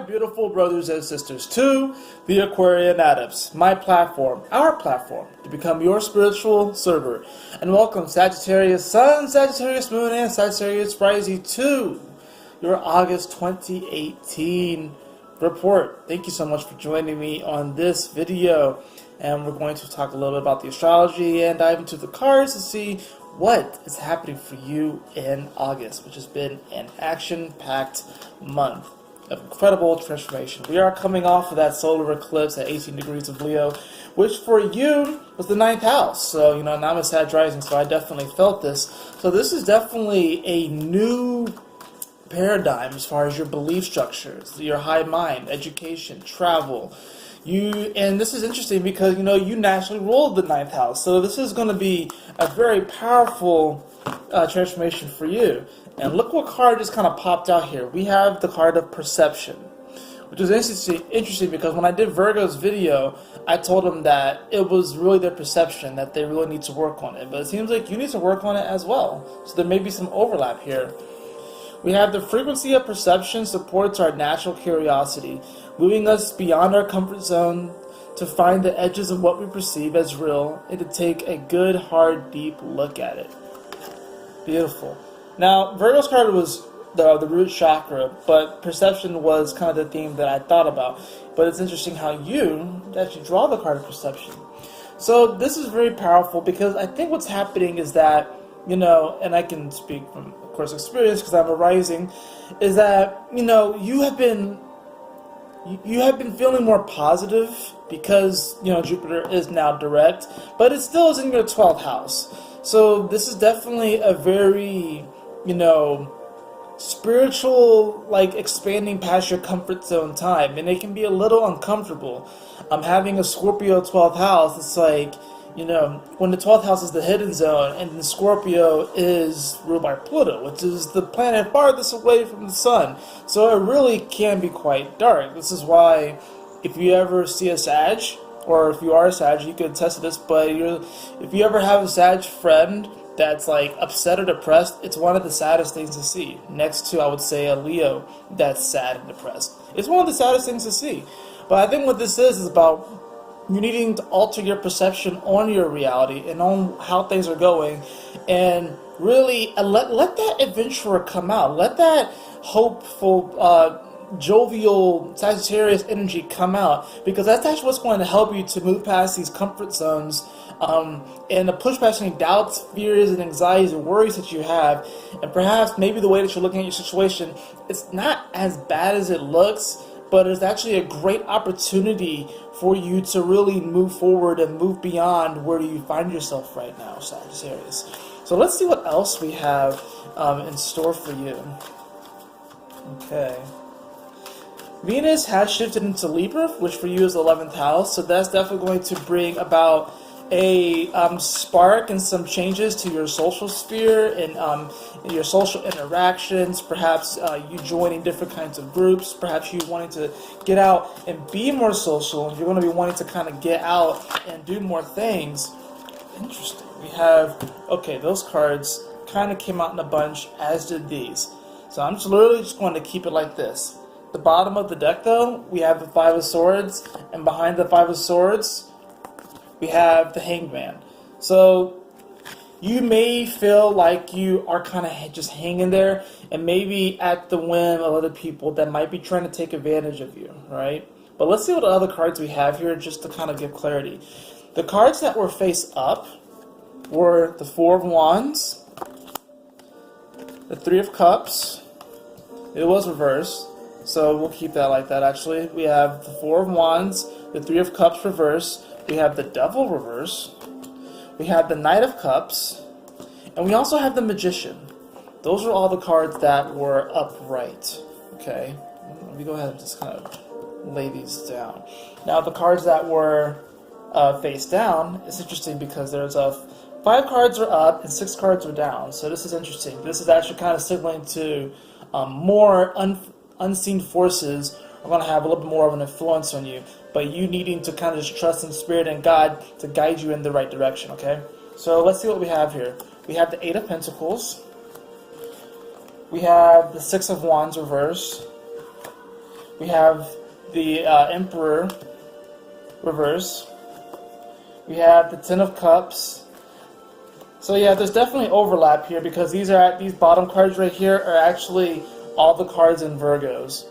beautiful brothers and sisters, to the Aquarian Adepts, my platform, our platform, to become your spiritual server. And welcome Sagittarius Sun, Sagittarius Moon, and Sagittarius Rising to your August 2018 report. Thank you so much for joining me on this video. And we're going to talk a little bit about the astrology and dive into the cards to see what is happening for you in August, which has been an action-packed month of incredible transformation. We are coming off of that solar eclipse at 18 degrees of Leo, which for you was the 9th house. So, you know, now I'm a Sag rising, so I definitely felt this. So this is definitely a new paradigm as far as your belief structures, your high mind, education, travel. And this is interesting because, you know, you naturally ruled the 9th house. So this is going to be a very powerful transformation for you. And look what card just kind of popped out here. We have the card of perception, which is interesting because when I did Virgo's video, I told them that it was really their perception, that they really need to work on it. But it seems like you need to work on it as well. So there may be some overlap here. We have the frequency of perception supports our natural curiosity, moving us beyond our comfort zone to find the edges of what we perceive as real and to take a good, hard, deep look at it. Beautiful. Now, Virgo's card was the root chakra, but perception was kind of the theme that I thought about. But it's interesting how you actually draw the card of perception. So this is very powerful because I think what's happening is that, you know, and I can speak from, of course, experience because I'm a rising, is that, you know, you have been feeling more positive because, you know, Jupiter is now direct, but it still is in your 12th house. So this is definitely a very, you know, spiritual, like, expanding past your comfort zone time, and it can be a little uncomfortable. Having a Scorpio 12th house, it's like, you know, when the 12th house is the hidden zone, and the Scorpio is ruled by Pluto, which is the planet farthest away from the sun. So it really can be quite dark. This is why, if you ever see a Sag, or if you are a Sag, you can attest to this, but if you ever have a Sag friend that's like upset or depressed, it's one of the saddest things to see. Next to, I would say, a Leo that's sad and depressed. It's one of the saddest things to see. But I think what this is about you needing to alter your perception on your reality and on how things are going, and really let that adventurer come out. Let that hopeful, jovial Sagittarius energy come out, because that's actually what's going to help you to move past these comfort zones and to push past any doubts, fears, and anxieties and worries that you have. And perhaps maybe the way that you're looking at your situation, it's not as bad as it looks, but it's actually a great opportunity for you to really move forward and move beyond where you find yourself right now, Sagittarius. So let's see what else we have in store for you. Okay. Venus has shifted into Libra, which for you is the 11th house, so that's definitely going to bring about a spark and some changes to your social sphere and your social interactions. Perhaps you joining different kinds of groups, perhaps you wanting to get out and be more social. You're going to be wanting to kind of get out and do more things. Interesting. We have, okay, those cards kind of came out in a bunch, as did these. So I'm just literally just going to keep it like this. The bottom of the deck, though, we have the 5 of Swords, and behind the 5 of Swords, we have the Hanged Man. So you may feel like you are kind of just hanging there, and maybe at the whim of other people that might be trying to take advantage of you, right? But let's see what other cards we have here, just to kind of give clarity. The cards that were face up were the 4 of Wands, the 3 of Cups. It was reversed, so we'll keep that like that. Actually, we have the 4 of Wands, the 3 of Cups reverse. We have the Devil reverse. We have the Knight of Cups, and we also have the Magician. Those are all the cards that were upright. Okay, let me go ahead and just kind of lay these down. Now, the cards that were face down, it's interesting because there's 5 cards are up and 6 cards are down. So this is interesting. This is actually kind of signaling to more unseen forces are going to have a little bit more of an influence on you, but you needing to kind of just trust in Spirit and God to guide you in the right direction, okay? So let's see what we have here. We have the 8 of Pentacles. We have the 6 of Wands reverse. We have the Emperor reverse. We have the Ten of Cups. So yeah, there's definitely overlap here because these bottom cards right here are actually all the cards in Virgos.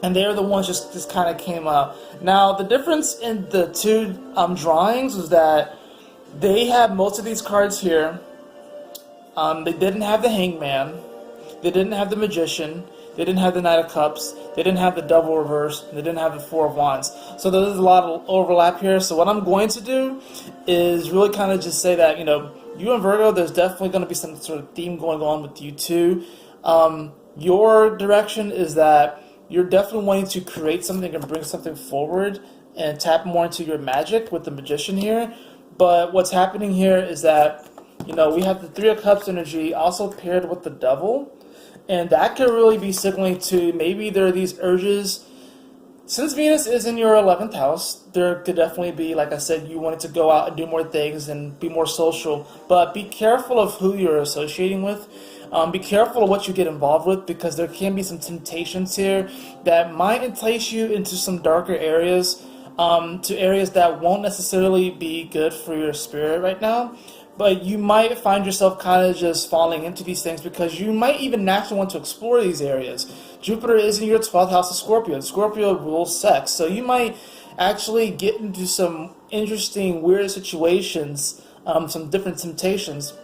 And they're the ones just kind of came up. Now, the difference in the two drawings is that they have most of these cards here. They didn't have the Hangman. They didn't have the Magician. They didn't have the Knight of Cups. They didn't have the Devil reverse. They didn't have the Four of Wands. So there's a lot of overlap here. So what I'm going to do is really kind of just say that, you know, you and Virgo, there's definitely going to be some sort of theme going on with you too. Your direction is that you're definitely wanting to create something and bring something forward and tap more into your magic with the Magician here. But what's happening here is that, you know, we have the Three of Cups energy also paired with the Devil. And that could really be signaling to maybe there are these urges. Since Venus is in your 11th house, there could definitely be, like I said, you wanted to go out and do more things and be more social. But be careful of who you're associating with. Be careful of what you get involved with, because there can be some temptations here that might entice you into some darker areas, to areas that won't necessarily be good for your spirit right now. But you might find yourself kind of just falling into these things because you might even naturally want to explore these areas. Jupiter is in your 12th house of Scorpio. Scorpio rules sex. So you might actually get into some interesting, weird situations, some different temptations.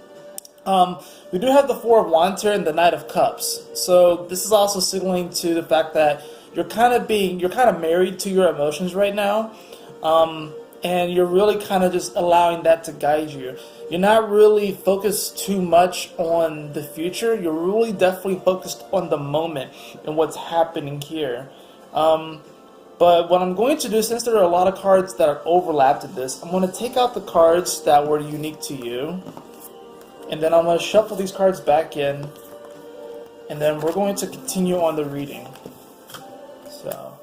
We do have the Four of Wands here and the Knight of Cups. So this is also signaling to the fact that you're kind of married to your emotions right now. And you're really kind of just allowing that to guide you. You're not really focused too much on the future. You're really definitely focused on the moment and what's happening here. But what I'm going to do, since there are a lot of cards that are overlapped in this, I'm going to take out the cards that were unique to you. And then I'm going to shuffle these cards back in. And then we're going to continue on the reading. So...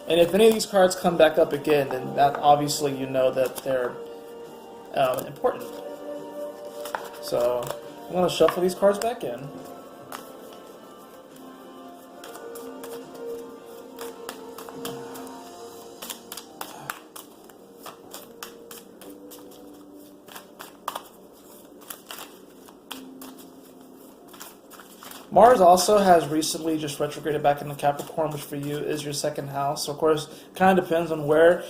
And if any of these cards come back up again, then that obviously you know that they're important. So I'm going to shuffle these cards back in. Mars also has recently just retrograded back into Capricorn, which for you is your second house. So of course, kind of depends on where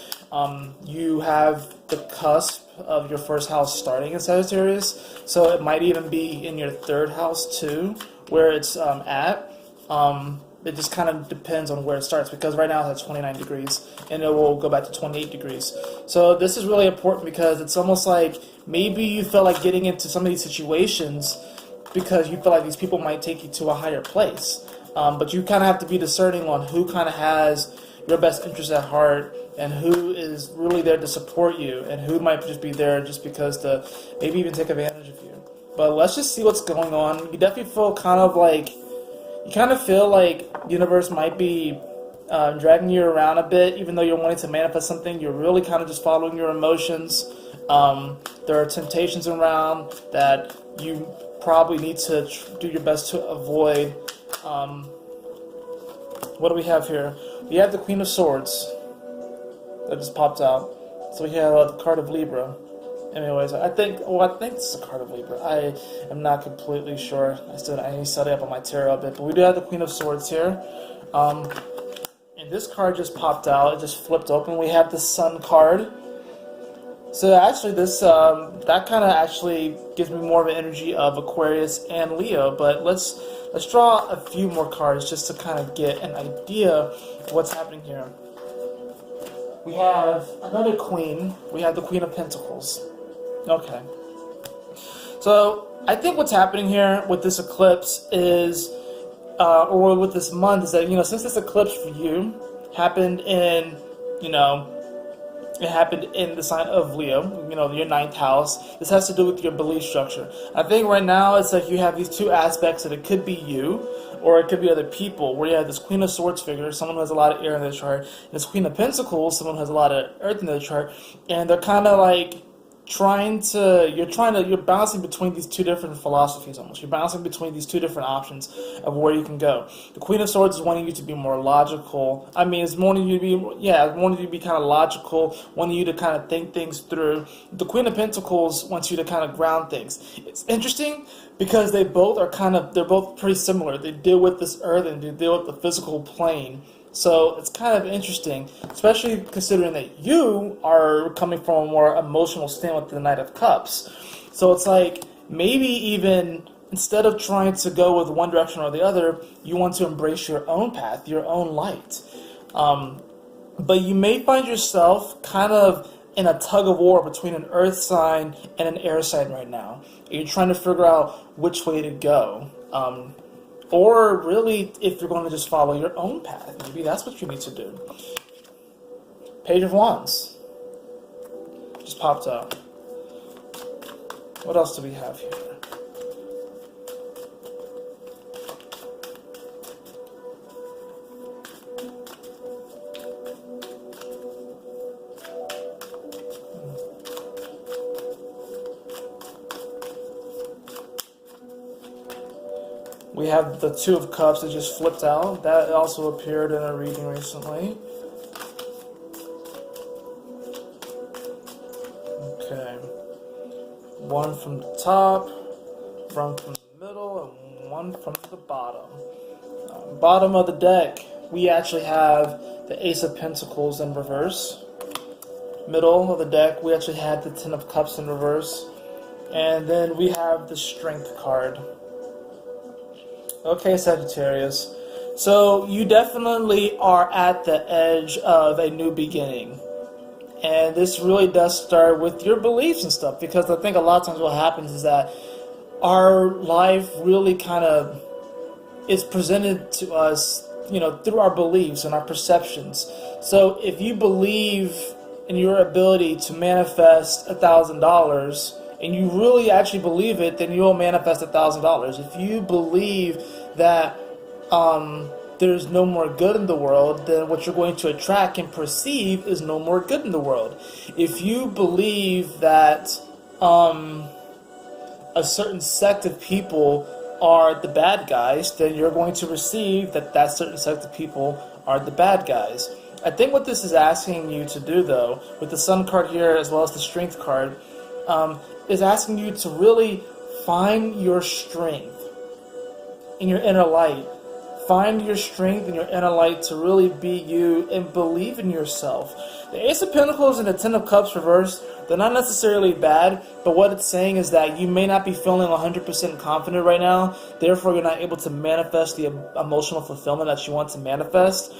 you have the cusp of your first house starting in Sagittarius. So it might even be in your third house too, where it's at. It just kind of depends on where it starts, because right now it's at 29 degrees and it will go back to 28 degrees. So this is really important because it's almost like maybe you feel like getting into some of these situations because you feel like these people might take you to a higher place. But you kind of have to be discerning on who kind of has your best interest at heart and who is really there to support you and who might just be there just because to maybe even take advantage of you. But let's just see what's going on. You definitely feel kind of like, you kind of feel like the universe might be dragging you around a bit, even though you're wanting to manifest something. You're really kind of just following your emotions. There are temptations around that you probably need to do your best to avoid. What do we have here? We have the Queen of Swords that just popped out. So we have the card of Libra. Anyways, I think this is a card of Libra. I am not completely sure. I need to study up on my tarot a bit. But we do have the Queen of Swords here. And this card just popped out. It just flipped open. We have the Sun card. So actually, this that kind of actually gives me more of an energy of Aquarius and Leo. But let's draw a few more cards just to kind of get an idea of what's happening here. We have another queen. We have the Queen of Pentacles. Okay. So I think what's happening here with this eclipse is, or with this month, is that, since this eclipse for you happened in, it happened in the sign of Leo, your 9th house. This has to do with your belief structure. I think right now it's like you have these two aspects that it could be you, or it could be other people, where you have this Queen of Swords figure, someone who has a lot of air in their chart, and this Queen of Pentacles, someone who has a lot of earth in their chart, and they're kind of like you're bouncing between these two different philosophies almost. You're bouncing between these two different options of where you can go. The Queen of Swords is wanting you to be more logical. I mean, it's wanting you to be, wanting you to be kind of logical, wanting you to kind of think things through. The Queen of Pentacles wants you to kind of ground things. It's interesting because they're both pretty similar. They deal with this earth and they deal with the physical plane. So it's kind of interesting, especially considering that you are coming from a more emotional stand with the Knight of Cups. So it's like maybe even instead of trying to go with one direction or the other, you want to embrace your own path, your own light. But you may find yourself kind of in a tug of war between an earth sign and an air sign right now. You're trying to figure out which way to go. Or really, if you're going to just follow your own path, maybe that's what you need to do. Page of Wands just popped up. What else do we have here? We have the Two of Cups that just flipped out. That also appeared in a reading recently. Okay. One from the top, one from the middle, and one from the bottom. Bottom of the deck, we actually have the Ace of Pentacles in reverse. Middle of the deck, we actually had the Ten of Cups in reverse. And then we have the Strength card. Okay, Sagittarius. So you definitely are at the edge of a new beginning. And this really does start with your beliefs and stuff. Because I think a lot of times what happens is that our life really kind of is presented to us, through our beliefs and our perceptions. So if you believe in your ability to manifest $1,000, and you really actually believe it, then you'll manifest $1,000. If you believe that there's no more good in the world, then what you're going to attract and perceive is no more good in the world. If you believe that a certain sect of people are the bad guys, then you're going to receive that certain sect of people are the bad guys. I think what this is asking you to do, though, with the Sun card here as well as the Strength card, is asking you to really find your strength in your inner light. Find your strength in your inner light to really be you and believe in yourself. The Ace of Pentacles and the Ten of Cups reversed, they're not necessarily bad, but what it's saying is that you may not be feeling 100% confident right now, therefore you're not able to manifest the emotional fulfillment that you want to manifest.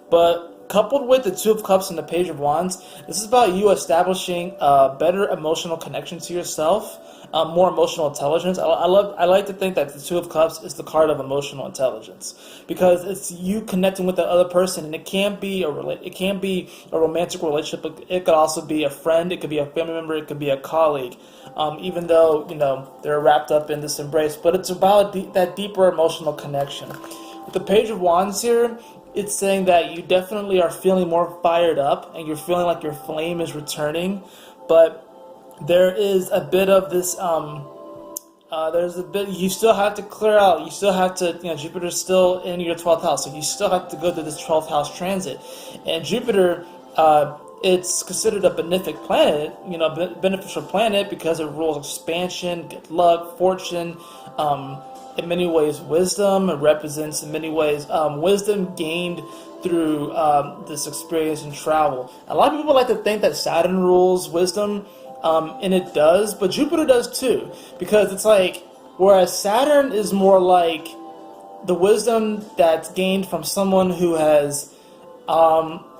But coupled with the Two of Cups and the Page of Wands, this is about you establishing a better emotional connection to yourself, more emotional intelligence. I like to think that the Two of Cups is the card of emotional intelligence because it's you connecting with the other person, and it can be a romantic relationship. But it could also be a friend. It could be a family member. It could be a colleague. Even though they're wrapped up in this embrace, but it's about that deeper emotional connection. With the Page of Wands here, it's saying that you definitely are feeling more fired up and you're feeling like your flame is returning, but there is a bit of this, you still have to clear out, you still have to, Jupiter's still in your 12th house, so you still have to go through this 12th house transit. And Jupiter, it's considered a benefic planet, beneficial planet because it rules expansion, good luck, fortune, in many ways wisdom. It represents in many ways wisdom gained through this experience and travel. A lot of people like to think that Saturn rules wisdom, and it does, but Jupiter does too, because it's like, whereas Saturn is more like the wisdom that's gained from someone who has,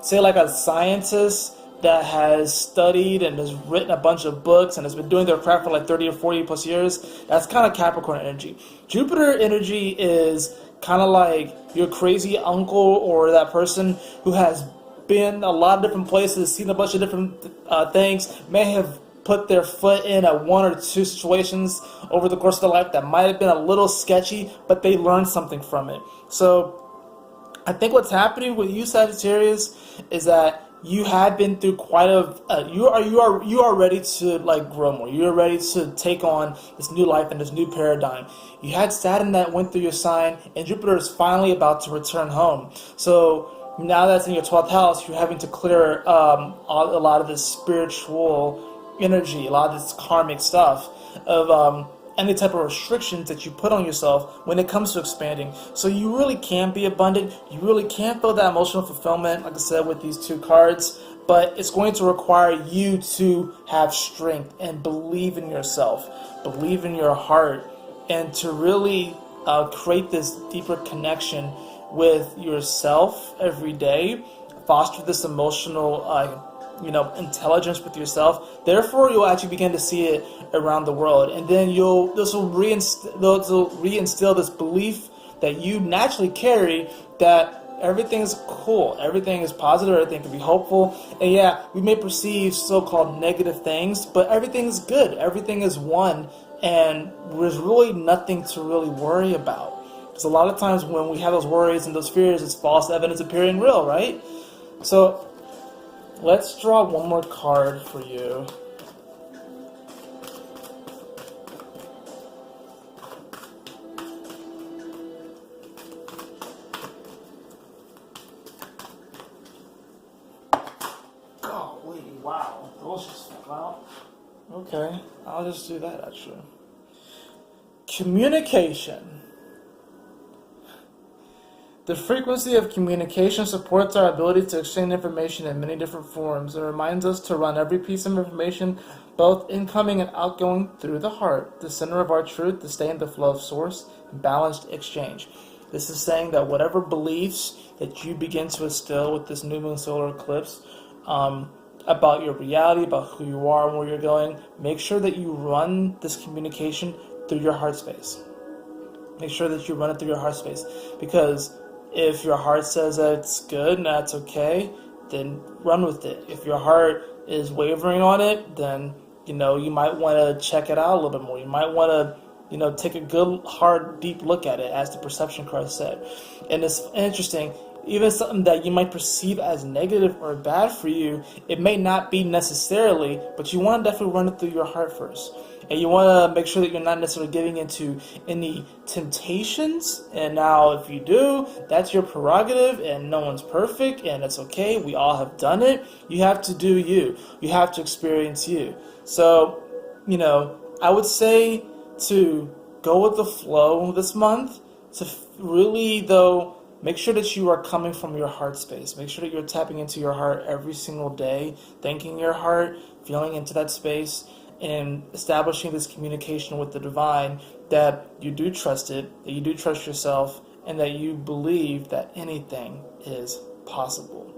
say like a scientist that has studied and has written a bunch of books and has been doing their craft for like 30 or 40 plus years, that's kind of Capricorn energy. Jupiter energy is kind of like your crazy uncle or that person who has been a lot of different places, seen a bunch of different things, may have put their foot in at one or two situations over the course of their life that might have been a little sketchy, but they learned something from it. So I think what's happening with you, Sagittarius, is that you have been through quite you are ready to like grow more. You are ready to take on this new life and this new paradigm. You had Saturn that went through your sign, and Jupiter is finally about to return home. So now that's in your 12th house, you're having to clear a lot of this spiritual energy, a lot of this karmic stuff of any type of restrictions that you put on yourself when it comes to expanding. So you really can be abundant. You really can feel that emotional fulfillment, like I said, with these two cards. But it's going to require you to have strength and believe in yourself, believe in your heart, and to really create this deeper connection with yourself every day. Foster this emotional intelligence with yourself. Therefore, you'll actually begin to see it around the world, and then this will reinstill this belief that you naturally carry, that everything's cool, everything is positive, everything can be hopeful. And yeah, we may perceive so-called negative things, but everything is good, everything is one, and there's really nothing to really worry about. Because a lot of times when we have those worries and those fears, it's false evidence appearing real, right? So let's draw one more card for you. Golly, wow. Those just fell out. Okay, I'll just do that actually. Communication. The frequency of communication supports our ability to exchange information in many different forms. It reminds us to run every piece of information, both incoming and outgoing, through the heart, the center of our truth, to stay in the flow of source and balanced exchange. This is saying that whatever beliefs that you begin to instill with this new moon solar eclipse about your reality, about who you are and where you're going, make sure that you run this communication through your heart space. Make sure that you run it through your heart space, because if your heart says that it's good and that's okay, then run with it. If your heart is wavering on it, then you might want to check it out a little bit more. You might want to take a good, hard, deep look at it, as the perception card said. And it's interesting, even something that you might perceive as negative or bad for you, it may not be necessarily, but you want to definitely run it through your heart first. And you want to make sure that you're not necessarily giving into any temptations. And now if you do, that's your prerogative, and no one's perfect, and it's okay. We all have done it. You have to do you. You have to experience you. So, I would say to go with the flow this month, to really, though, make sure that you are coming from your heart space. Make sure that you're tapping into your heart every single day, thanking your heart, feeling into that space, and establishing this communication with the divine, that you do trust it, that you do trust yourself, and that you believe that anything is possible,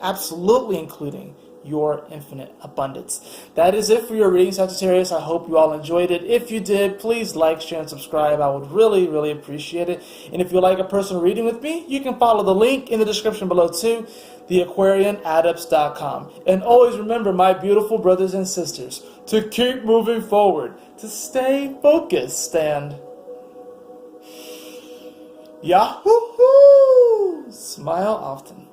absolutely including your infinite abundance. That is it for your reading, Sagittarius. I hope you all enjoyed it. If you did, please like, share, and subscribe. I would really, really appreciate it. And if you'd like a personal reading with me, you can follow the link in the description below too, the AquarianAdepts.com. And always remember, my beautiful brothers and sisters, to keep moving forward, to stay focused, and Yahoo! Smile often.